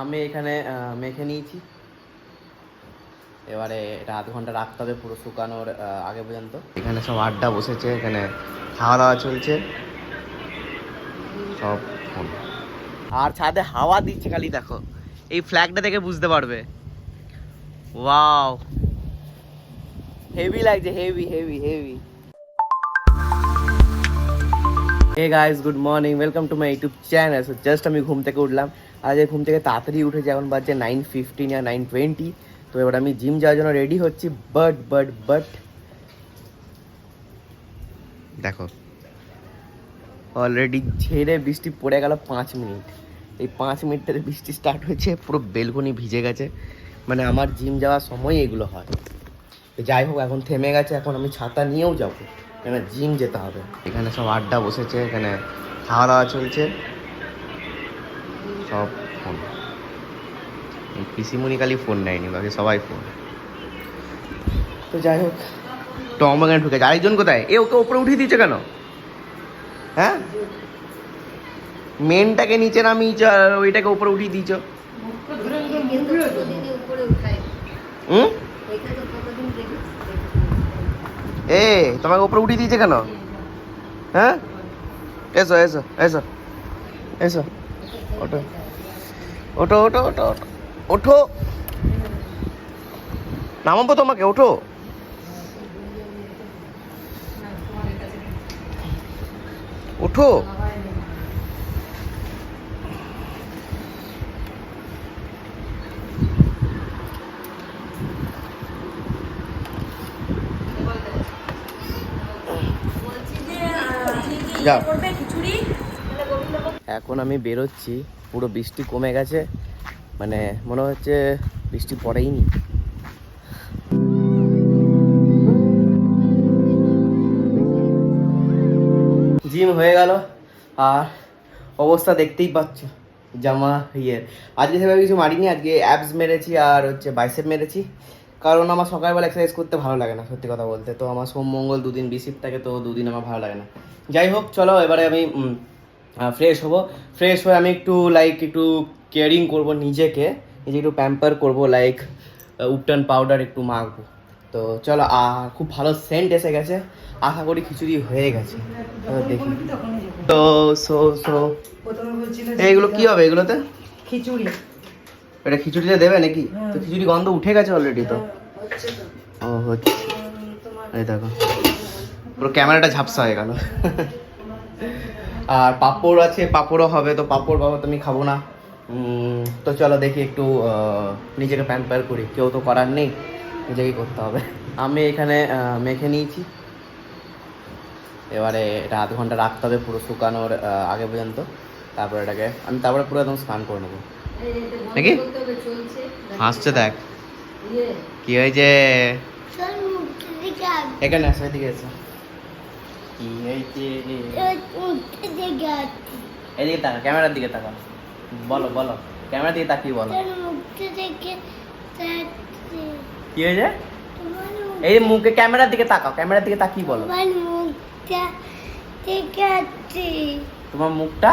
আমি এখানে মেখে নিয়েছি। এবারে এটা আধ ঘন্টা রাখতে হবে পুরো শুকানোর আগে পর্যন্ত। এখানে সব আড্ডা বসেছে, এখানে খাওয়া দাওয়া চলছে সব। আর ছাদে হাওয়া দিচ্ছে খালি, দেখো এই ফ্ল্যাগটা দেখে বুঝতে পারবে। ওয়াও, হেভি লাগছে, heavy heavy heavy. Hey guys, good morning, welcome to my YouTube channel. So just আমি ঘুম থেকে উঠলাম। আজ ঘুম থেকে তাড়াতাড়ি উঠেছি, এখন বাজছে 9:15 या 9:20। তো এবার আমি জিম যাওয়ার জন্য রেডি হচ্ছি। বাট দেখো অলরেডি ঝেড়ে বৃষ্টি পড়ে গেল 5 মিনিট। এই 5 মিনিটের বৃষ্টি স্টার্ট হয়েছে, পুরো বেলকনি ভিজে গেছে। মানে আমার জিম যাওয়ার সময় এগুলো হয়। তো যাই হোক, এখন থেমে গেছে, এখন আমি ছাতা নিয়েও যাবো, কেন জিম যেতে হবে। এখানে সব আড্ডা বসেছে, এখানে খাওয়া দাওয়া চলছে সব। ফোন, এই পিসিমণি খালি ফোন নেয়নি, বাকি সবাই ফোন। তো যাই হোক, টম এখানে ঢুকেছে। আরেকজন কোথায়? ওকে ওপরে উঠিয়ে দিচ্ছে কেন? হ্যাঁ, মেনটাকে নিচে নামিয়েছ আর ওইটাকে উপরে উঠিয়ে দিয়েছ। তোমাকে উপরে উঠিয়ে দিয়েছে কেন? হ্যাঁ, এসো এসো এসো এসো, ওঠো ওঠো ওঠো ওঠো ওঠো ওঠো, নামাবো তোমাকে, ওঠো। ওঠো, যাও। এখন আমি বেরোচ্ছি, পুরো বৃষ্টি কমে গেছে, মানে মনে হচ্ছে বৃষ্টি পড়েইনি। জিম হয়ে গেল আর অবস্থা দেখতেই পাচ্ছ। জামা আজকে সেভাবে কিছু মারিনি, আজকে অ্যাবস মেরেছি আর হচ্ছে বাইসেপ মেরেছি। কারণ আমার সকালবেলা এক্সারসাইজ করতে ভালো লাগে না, সত্যি কথা বলতে। তো আমার সোম মঙ্গল দুদিন বিসিপ থাকে, তো দুদিন আমার ভালো লাগে না। যাই হোক, চলো এবারে আমি ফ্রেশ হবো। ফ্রেশ হয়ে আমি একটু একটু কেয়ারিং করবো নিজেকে একটু প্যাম্পার করবো, উপটান পাউডার একটু মাখবো। তো চলো, আর খুব ভালো সেন্ট এসে গেছে, আশা করি খিচুড়ি হয়ে গেছে। দেখি তো। এইগুলো কি হবে? এগুলোতে খিচুড়ি, এটা খিচুড়িতে দেবে নাকি? তো খিচুড়ি গন্ধ উঠে গেছে অলরেডি তো। ও হচ্ছে, এই দেখো পুরো ক্যামেরাটা ঝাপসা হয়ে গেল। আর পাঁপড় আছে, পাঁপড়ও হবে। তো পাঁপড় বাবা তুমি খাবো না। তো চলো দেখি একটু নিজেকে প্যাম্পার করি, কেউ তো করার নেই, নিজেকেই করতে হবে। আমি এখানে মেখে নিয়েছি। এবারে এটা আধ ঘন্টা রাখতে হবে পুরো শুকানোর আগে পর্যন্ত। তারপরে এটাকে আমি পুরো একদম স্নান করে নেবো নাকি। হাসছে, দেখ কি হয়েছে। এখানে আসো, এদিকে এসো। কি হয়েছে? এদিকে তাকা, ক্যামেরার দিকে তাকা, বলো বলো, ক্যামেরার দিকে তাকিয়ে বলো কি হয়েছে। এই মুখে ক্যামেরার দিকে তাকাও, ক্যামেরার দিকে তাকিয়ে বলো। তোমার মুখটা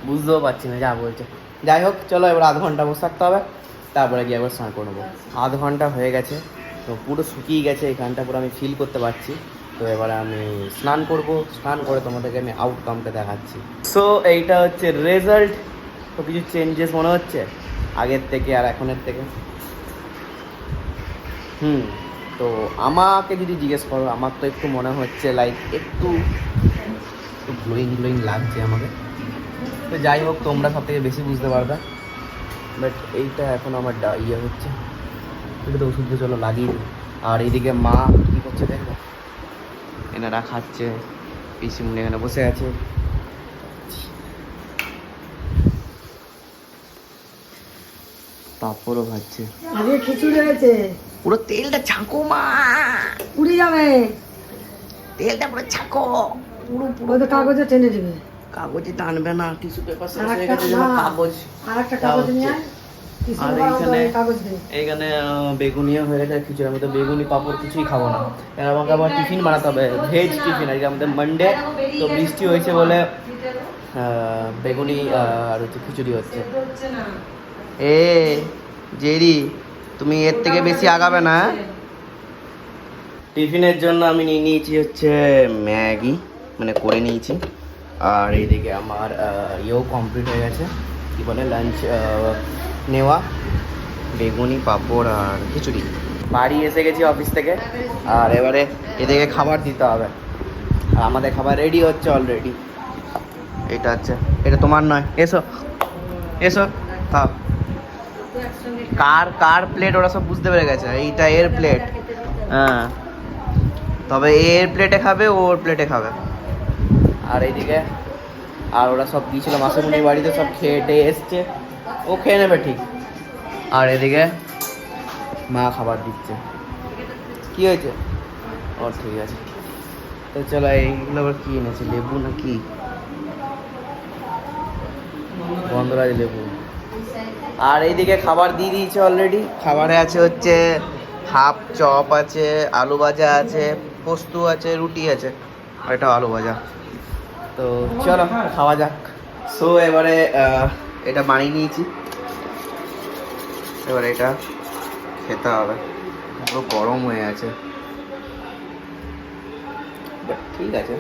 বুঝতেও পারছি না যা বলছে। যাই হোক, চলো এবার আধ ঘন্টা বসে থাকতে হবে, তারপরে গিয়ে একবার স্নান করে নেবো। আধ ঘন্টা হয়ে গেছে, তো পুরো শুকিয়ে গেছে এখানটা, পুরো আমি ফিল করতে পারছি। তো এবারে আমি স্নান করব, স্নান করে তোমাদেরকে আমি আউটকামটা দেখাচ্ছি। সো এইটা হচ্ছে রেজাল্ট। তো কিছু চেঞ্জেস মনে হচ্ছে আগের থেকে আর এখনের থেকে। তো আমাকে যদি জিজ্ঞেস করো, আমার তো একটু মনে হচ্ছে একটু গ্লোয়িং গ্লোয়িং লাগছে আমাকে। তো যাই হোক, তোমরা সব থেকে বেশি বুঝতে পারবে। বাট এইটা এখন আমার হচ্ছে, এটা তো ওষুধ, চলো লাগিয়ে দিই। আর এইদিকে মা কী করছে দেখো, এনারা খাচ্ছে, পিসিমণি এখানে বসে আছে। পাঁপড়ও ভাজছে, আজকে খিচুড়ি হয়েছে। পুরো তেলটা ছাঁকো মা, পুড়ে যাবে তেলটা পুরো ছাঁকো, পুরো পুরো। তো কাগজে টেনে দেবে। কাগজে টানবে না, টিস্যু পেপার শেষ হয়ে গেছে, কাগজ। আর একটা কাগজ নিয়ে আয়। আর এইখানে বেগুনিও হয়ে গেছে। খিচুড়ির মধ্যে বেগুনি পাঁপড় কিছুই খাবো না, আমাকে আবার টিফিন বানাতে হবে, ভেজ টিফিন। আজকে আমাদের মানডে, তো বৃষ্টি হয়েছে বলে বেগুনি আর হচ্ছে খিচুড়ি হচ্ছে। হচ্ছে না এ জেরি, তুমি এর থেকে বেশি আগাবে না। টিফিনের জন্য আমি নিয়ে নিয়েছি হচ্ছে ম্যাগি, মানে করে নিয়েছি। আর এইদিকে আমার ইয়েও কমপ্লিট হয়ে গেছে, কী বলে লাঞ্চ নেওয়া, বেগুনি পাঁপড় আর খিচুড়ি। বাড়ি এসে গেছি অফিস থেকে, আর এবারে এদিকে খাবার দিতে হবে। আর আমাদের খাবার রেডি হচ্ছে অলরেডি। এটা হচ্ছে, এটা তোমার নয়, এসো এসো খাও। কার কার প্লেট ওরা সব বুঝতে পেরে গেছে, এইটা এর প্লেট। হ্যাঁ, তবে এর প্লেটে খাবে, ওর প্লেটে খাবে। আর এইদিকে আর ওরা সব গিয়েছিল মাসুমনির বাড়িতে, সব খেয়ে টেয়ে এসছে, ও খেয়ে নেবে ঠিক। আর এদিকে মা খাবার দিচ্ছে। কি হয়েছে ওর? ঠিক আছে, তো চলো। এইগুলো আবার কি এনেছে, লেবু না কি? গন্ধরাজ লেবু। আর এইদিকে খাবার দিয়ে দিয়েছে অলরেডি। খাবারে আছে হচ্ছে হাফ চপ আছে, আলু ভাজা আছে, পোস্ত আছে, রুটি আছে, আর এটা আলু ভাজা। তো চলো খাওয়া যাক। সো এবারে এটা বানিয়ে নিয়েছি, এবারে এটা খেতে হবে। পুরো গরম হয়ে আছে, বাট ঠিক আছে।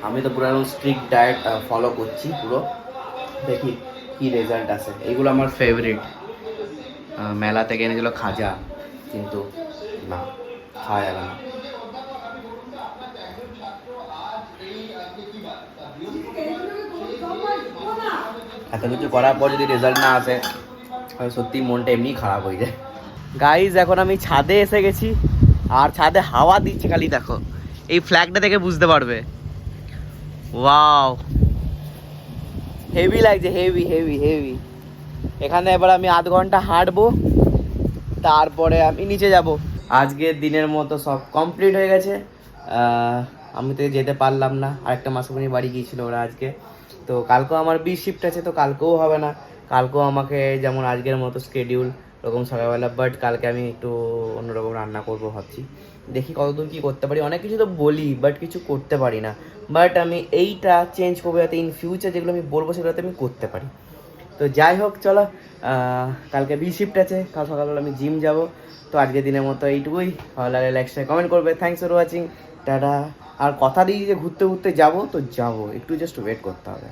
আমি তো পুরো একদম স্ট্রিক্ট ডায়েট ফলো করছি পুরো, দেখি কি রেজাল্ট আসে। এইগুলো আমার ফেভারিট। মেলা থেকে এনেছিল খাজা, কিন্তু না, খাওয়া যাবে না। এত কিছু করার পর যদি রেজাল্ট না আসে, সত্যি মনটা এমনি খারাপ হয়ে যায়। গাইজ, এখন আমি ছাদে এসে গেছি, আর ছাদে হাওয়া দিচ্ছে খালি দেখো। এই ফ্ল্যাগটা দেখে বুঝতে পারবে। ওয়াও, হেভি লাগছে, হেভি হেভি হেভি। এখানে এবার আমি আধ ঘন্টা হাঁটবো, তারপরে আমি নিচে যাব। আজকের দিনের মতো সব কমপ্লিট হয়ে গেছে। আমি তো যেতে পারলাম না, আরেকটা মাসুমনির বাড়ি গিয়েছিল ওরা আজকে। তো কালকেও আমার বি শিফট আছে, তো কালকেও হবে না। কালকেও আমাকে যেমন আজকের মতো স্কেডিউল ওরকম সকালবেলা, বাট কালকে আমি একটু অন্যরকম রান্না করবো ভাবছি। দেখি কতদূর কী করতে পারি। অনেক কিছু তো বলি, বাট কিছু করতে পারি না। বাট আমি এইটা চেঞ্জ করবো, যাতে ইন ফিউচার যেগুলো আমি বলবো সেগুলোতে আমি করতে পারি। তো যাই হোক, চলো। কালকে বি শিফট আছে, কাল সকালবেলা আমি জিম যাব। তো আজকের দিনের মতো এইটুকুই। ভালো লাগলে লাইক শেয়ার কমেন্ট করবে। থ্যাংকস ফর ওয়াচিং, টাটা। আর কথা দিই যে ঘুরতে ঘুরতে যাবো, তো যাবো, একটু জাস্ট ওয়েট করতে হবে।